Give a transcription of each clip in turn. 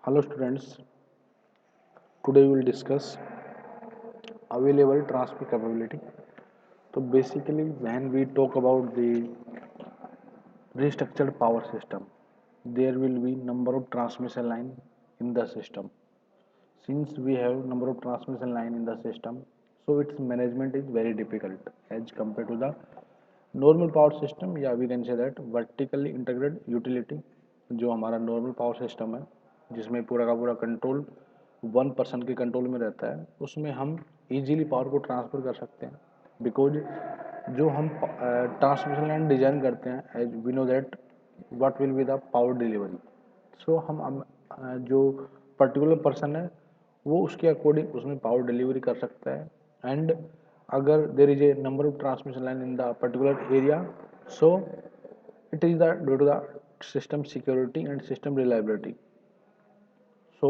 Hello students, today we will discuss available transfer capability. So basically when we talk about the restructured power system, there will be number of transmission line in the system. Since we have number of transmission line in the system, so its management is very difficult as compared to the normal power system, या we can say that vertically integrated utility जो हमारा normal power system है जिसमें पूरा का पूरा control one person के control में रहता है, उसमें हम इजीली पावर को ट्रांसफ़र कर सकते हैं बिकॉज जो हम ट्रांसमिशन लाइन डिजाइन करते हैं as we know that what will be the power delivery. So हम जो पर्टिकुलर पर्सन है वो उसके अकॉर्डिंग उसमें पावर डिलीवरी कर सकता है. एंड अगर there is a number of transmission line in the particular area, so it is the due to the system security and system reliability. So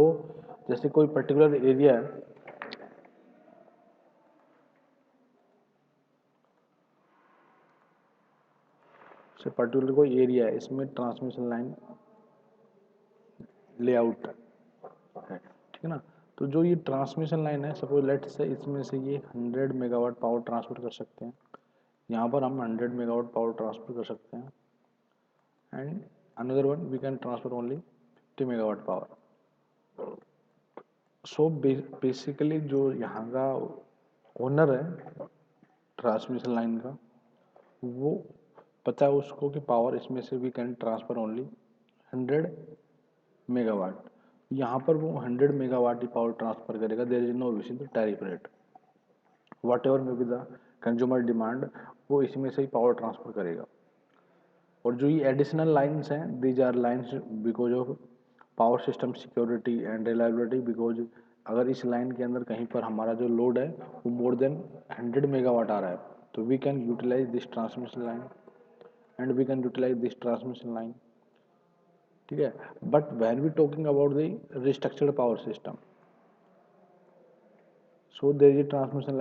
जैसे कोई पर्टिकुलर एरिया है, जैसे पर्टिकुलर कोई एरिया है, इसमें ट्रांसमिशन लाइन लेआउट है, ठीक है ना. तो जो ये ट्रांसमिशन लाइन है, सपोज लेट से इसमें से ये 100 मेगावाट पावर ट्रांसफर कर सकते हैं. यहाँ पर हम 100 मेगावाट पावर ट्रांसफर कर सकते हैं. And another one we can transfer only 50 megawatt power. So basically जो यहाँ का ओनर है ट्रांसमिशन लाइन का, वो पता है उसको कि पावर इसमें से we can transfer only 100 megawatt. यहाँ पर वो 100 मेगावाट ही पावर ट्रांसफर करेगा. There is no wish in the tariff rate. Whatever may be the consumer demand, वो इसमें से ही पावर ट्रांसफर करेगा. और जो ये एडिशनल लाइन्स हैं, these are lines because of power system security and reliability. Because अगर इस लाइन के अंदर कहीं पर हमारा जो लोड है वो मोर देन 100 मेगावाट आ रहा है, तो we can utilise this transmission line and we can utilise this transmission line. ठीक है. But when we talking about the restructured power system, so there is a transmission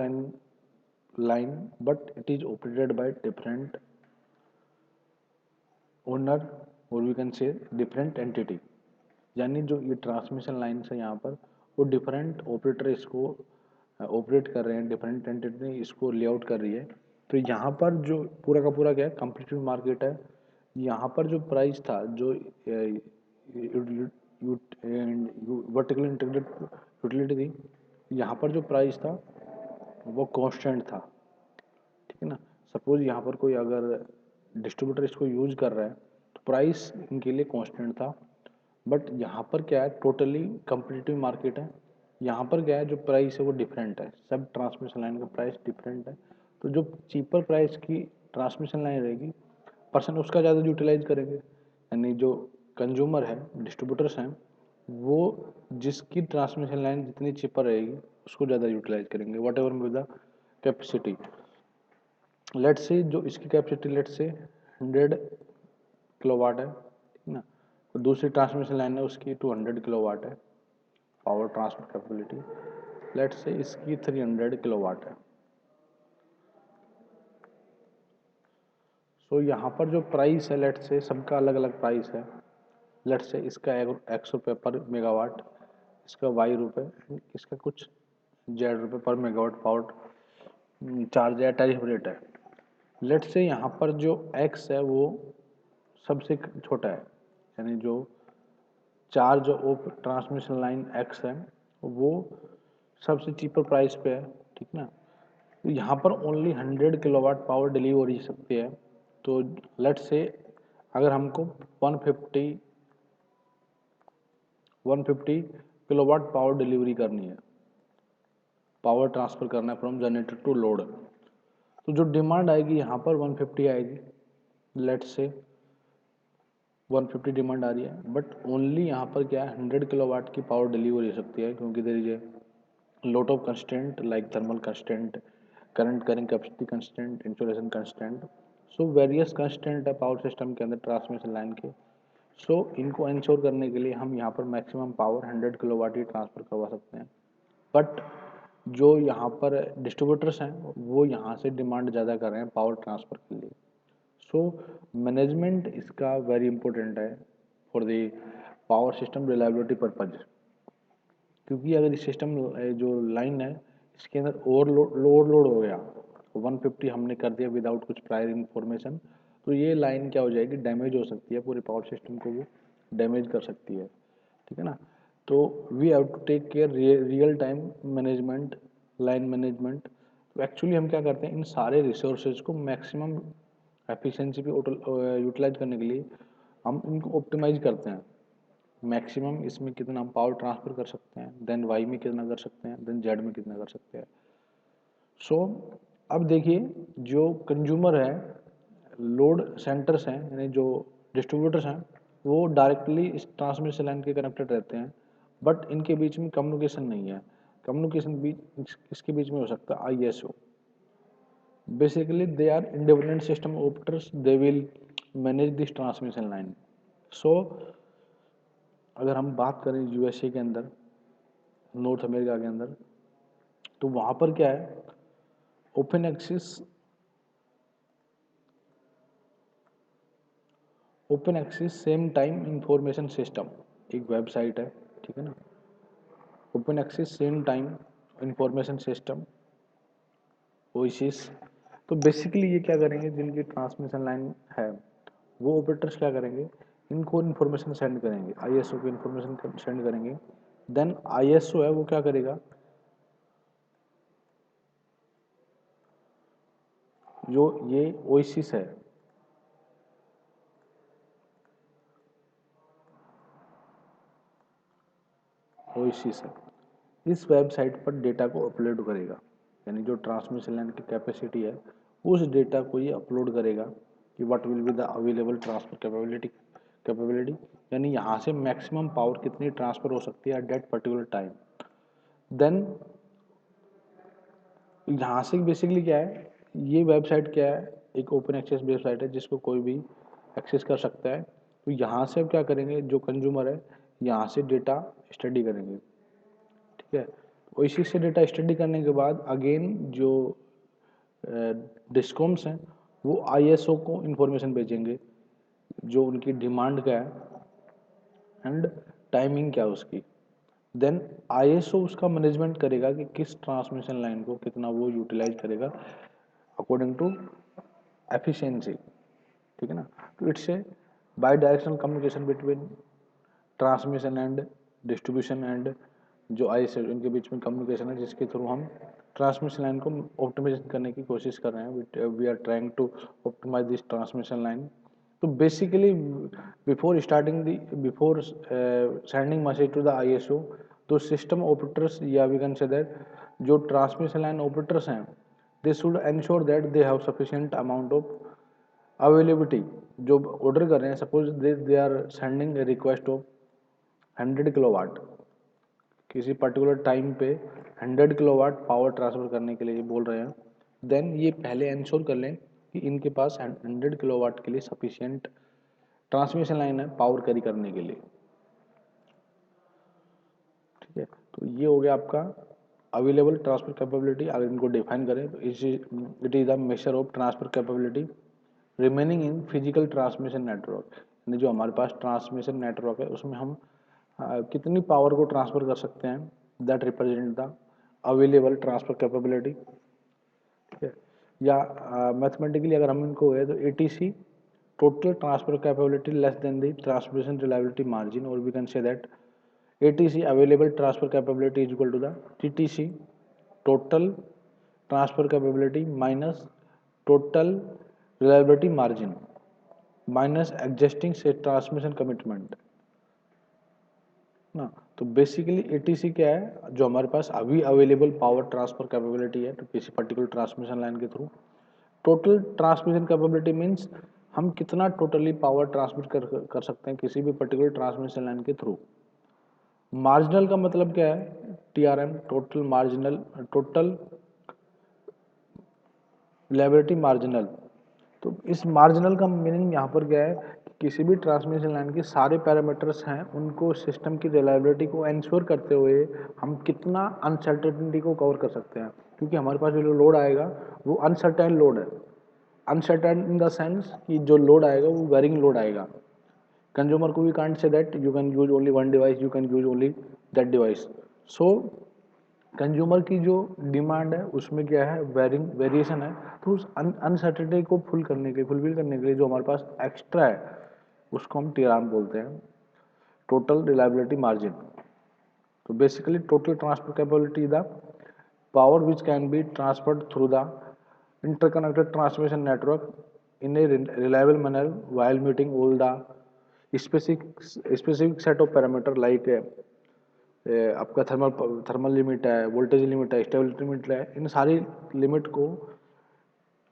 line but it is operated by different owner or we can say different entity. यानी जो ये transmission line है यहाँ पर, वो different operator इसको operate कर रहे हैं, डिफरेंट एंटिटी इसको लेआउट कर रही है. तो यहाँ पर जो पूरा का पूरा क्या है, कम्पिटिटिव मार्केट है. यहाँ पर जो प्राइस था, जो वर्टिकल इंटीग्रेटेड यूटिलिटी थी, यहाँ पर जो प्राइस था वो कांस्टेंट था. ठीक है ना. सपोज यहाँ पर कोई अगर डिस्ट्रीब्यूटर इसको यूज कर रहा है तो प्राइस इनके लिए कांस्टेंट था. बट यहाँ पर क्या है, टोटली कम्पिटिटिव मार्केट है. यहाँ पर क्या है, जो प्राइस है वो डिफरेंट है. सब ट्रांसमिशन लाइन का प्राइस डिफरेंट है. तो जो चीपर प्राइस की ट्रांसमिशन लाइन रहेगी, पर्सन उसका ज़्यादा यूटिलाइज करेंगे. यानी जो कंज्यूमर है, डिस्ट्रीब्यूटर्स हैं, वो जिसकी ट्रांसमिशन लाइन जितनी चीपर रहेगी उसको ज़्यादा यूटिलाइज करेंगे. Whatever with the capacity. Let say जो इसकी कैपेसिटी लेट से 100 किलोवाट है, ठीक ना. तो दूसरी ट्रांसमिशन लाइन है उसकी 200 किलोवाट है पावर ट्रांसफर कैपेबिलिटी. लेट से इसकी 300 किलोवाट है. सो यहाँ पर जो प्राइस है, लेट से सबका अलग अलग प्राइस है. लेट से इसका ₹100 पर मेगावाट, इसका ₹Y, इसका कुछ ₹Z पर मेगावाट पावर चार्ज या टैरिफ रेट है. लेट से यहाँ पर जो X है वो सबसे छोटा है. यानी जो charge of transmission line X है वो सबसे चीपर प्राइस पे है. ठीक ना. तो यहाँ पर ओनली 100 किलोवाट पावर डिलीवर हो सकती है. तो लेट से अगर हमको 150 किलोवाट पावर डिलीवरी करनी है, पावर ट्रांसफ़र करना है फ्रॉम जनरेटर टू लोड, तो जो डिमांड आएगी यहाँ पर 150 आएगी. लेट से 150 डिमांड आ रही है, बट ओनली यहाँ पर क्या है, 100 किलोवाट की पावर डिलीवरी हो सकती है. क्योंकि there is a lot of constraint like thermal constraint, current carrying capacity constraint, insulation constraint. So various constant है पावर सिस्टम के अंदर ट्रांसमिशन लाइन के. सो इनको इंश्योर करने के लिए हम यहाँ पर मैक्सिमम पावर 100 किलोवाट ही ट्रांसफ़र करवा सकते हैं. बट जो यहाँ पर डिस्ट्रीब्यूटर्स हैं वो यहाँ से डिमांड ज़्यादा कर रहे हैं पावर ट्रांसफ़र के लिए. सो मैनेजमेंट इसका वेरी इंपॉर्टेंट है for the power system reliability purpose, क्योंकि अगर इस सिस्टम जो लाइन है इसके अंदर ओवरलोड हो गया, 150 हमने कर दिया विदाउट कुछ प्रायर इन्फॉर्मेशन, तो ये लाइन क्या हो जाएगी, डैमेज हो सकती है, पूरे पावर सिस्टम को वो डैमेज कर सकती है, ठीक है ना। तो we have to take care real time management, line management. तो एक्चुअली हम क्या करते हैं, इन सारे रिसोर्सेज को मैक्सिमम एफिशिएंसी पे यूटिलाइज करने के लिए हम इनको ऑप्टिमाइज करते हैं। मैक्सिमम इसमें कितना हम पावर ट्रांसफर कर सकते हैं, देन वाई में कितना कर सकते हैं, देन जेड में कितना कर सकते हैं। सो अब देखिए, जो कंज्यूमर है, लोड सेंटर्स हैं, यानी जो डिस्ट्रीब्यूटर्स हैं, वो डायरेक्टली इस ट्रांसमिशन लाइन के कनेक्टेड रहते हैं, बट इनके बीच में कम्युनिकेशन नहीं है। कम्युनिकेशन बीच इसके बीच में हो सकता है ISO। Basically they are independent system operators, they will manage this transmission line. So अगर हम बात करें USA के अंदर, नॉर्थ अमेरिका के अंदर, तो वहाँ पर क्या है, open access same time information system एक वेबसाइट है, ठीक है ना। Open access same time information system, OASIS. तो बेसिकली ये क्या करेंगे, जिनकी ट्रांसमिशन लाइन है वो ऑपरेटर्स क्या करेंगे, इनको इन्फॉर्मेशन सेंड करेंगे, ISO को इन्फॉर्मेशन सेंड करेंगे। देन ISO है वो क्या करेगा, जो ये ओएसिस है, ओएसिस है, इस वेबसाइट पर डेटा को अपलोड करेगा, यानी जो ट्रांसमिशन लाइन की कैपेसिटी है उस डेटा को ये अपलोड करेगा कि what will be the available transfer capability, यानी यहाँ से मैक्सिमम पावर कितनी ट्रांसफर हो सकती है at that particular time. Then यहाँ से बेसिकली क्या है, ये वेबसाइट क्या है, एक ओपन एक्सेस वेबसाइट है जिसको कोई भी एक्सेस कर सकता है। तो यहाँ से अब क्या करेंगे, जो कंज्यूमर है यहाँ से डेटा स्टडी करेंगे, ठीक है। और इसी से डेटा स्टडी करने के बाद अगेन जो डिस्कॉम्स हैं वो ISO को इन्फॉर्मेशन भेजेंगे, जो उनकी डिमांड क्या है एंड टाइमिंग क्या है उसकी। देन ISO उसका मैनेजमेंट करेगा कि किस ट्रांसमिशन लाइन को कितना वो यूटिलाइज करेगा अकॉर्डिंग टू एफिशिएंसी, ठीक है ना। तो it's a by directional communication between transmission and distribution and जो ISO इनके बीच में कम्युनिकेशन है, जिसके थ्रू हम ट्रांसमिशन लाइन को ऑप्टिमाइज करने की कोशिश कर रहे हैं। We are trying to optimise this transmission line. तो basically before sending message to the ISO, तो सिस्टम ऑपरेटर्स या वी कैन से दैट जो ट्रांसमिशन लाइन ऑपरेटर्स हैं, they should ensure that they have sufficient amount of availability. जो order कर रहे हैं, suppose they are sending a request of 100 kilowatt, किसी particular time पे 100 किलोवाट पावर ट्रांसफर करने के लिए बोल रहे हैं, देन ये पहले इंश्योर कर लें कि इनके पास 100 किलोवाट के लिए सफिशिएंट ट्रांसमिशन लाइन है पावर कैरी करने के लिए, ठीक है। तो ये हो गया आपका अवेलेबल ट्रांसफर कैपेबिलिटी। अगर इनको डिफाइन करें तो it is the measure of transfer capability remaining in physical transmission network, यानी जो हमारे पास ट्रांसमिशन नेटवर्क है उसमें हम कितनी पावर को ट्रांसफर कर सकते हैं, that represent the available transfer capability, ठीक है। या मैथमेटिकली अगर हम इनको है तो ATC total transfer capability less than the transmission reliability margin, और we can say that ATC available transfer capability is equal to the TTC total transfer capability minus total reliability margin minus existing से transmission commitment ना। तो basically ATC क्या है, जो हमारे पास अभी available power transfer capability है तो किसी पर्टिकुलर ट्रांसमिशन लाइन के through. Total transmission capability means हम कितना टोटली पावर ट्रांसमिट कर सकते हैं किसी भी पर्टिकुलर ट्रांसमिशन लाइन के थ्रू। मार्जिनल का मतलब क्या है, TRM total marginal, total reliability marginal. तो इस मार्जिनल का मीनिंग यहाँ पर क्या है कि किसी भी ट्रांसमिशन लाइन के सारे पैरामीटर्स हैं उनको सिस्टम की रिलायबिलिटी को इंश्योर करते हुए हम कितना अनसर्टेनिटी को कवर कर सकते हैं, क्योंकि हमारे पास जो लोड आएगा वो अनसर्टेन लोड है। अनसर्टेन इन द सेंस कि जो लोड आएगा वो वेरिंग लोड आएगा, consumer को we can't say that you can use only one device, you can use only that device. So consumer की जो डिमांड है उसमें क्या है, वेरिएशन है, तो उस अनसर्टेनिटी को फुलफिल करने के लिए जो हमारे पास एक्स्ट्रा है उसको हम टीआरएम बोलते हैं, टोटल रिलायबिलिटी मार्जिन. तो basically total transfer capability the power which can be transferred through the interconnected transmission network in a reliable manner while meeting all the specific set of parameter like आपका thermal limit है, voltage limit है, stability limit है, इन सारी limit को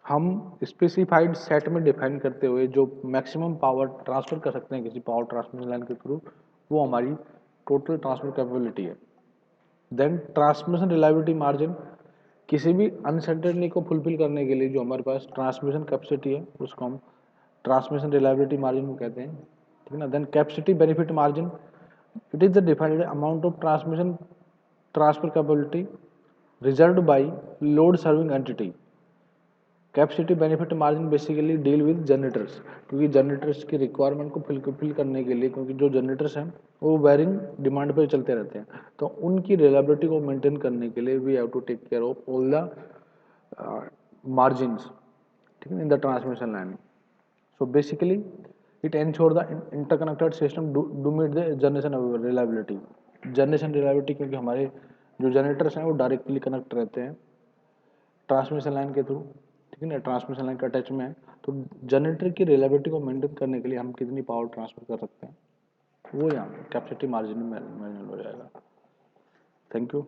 हम specified set में define करते हुए जो मैक्सिमम पावर ट्रांसफर कर सकते हैं किसी पावर ट्रांसमिशन लाइन के थ्रू, वो हमारी टोटल ट्रांसफर कैपेबिलिटी है. देन ट्रांसमिशन रिलायबिलिटी मार्जिन, किसी भी अनसर्टेनिटी को फुलफिल करने के लिए जो हमारे पास ट्रांसमिशन कैपेसिटी है उसको हम ट्रांसमिशन रिलायबिलिटी मार्जिन कहते हैं, ठीक है ना. Then capacity benefit margin, it is the defined amount of transmission transfer capability reserved by load serving entity. Capacity benefit margin basically deal with generators, क्योंकि जनरेटर्स की रिक्वायरमेंट को फिल करने के लिए, क्योंकि जो जनरेटर्स हैं वो वेरिंग डिमांड पे चलते रहते हैं, तो उनकी रिलायबिलिटी को मेंटेन करने के लिए we have to take care of all the margins, ठीक है, in the transmission line. So basically it ensure the interconnected system do meet the generation reliability. Generation reliability, क्योंकि हमारे जो जनरेटर्स हैं वो डायरेक्टली कनेक्ट रहते हैं ट्रांसमिशन लाइन के थ्रू, ठीक है ना, ट्रांसमिशन लाइन का टच में है, तो जनरेटर की रिलायबिलिटी को मेंटेन करने के लिए हम कितनी पावर ट्रांसफर कर सकते हैं वो यहाँ कैपेसिटी मार्जिन में मैनेज हो जाएगा. Thank you.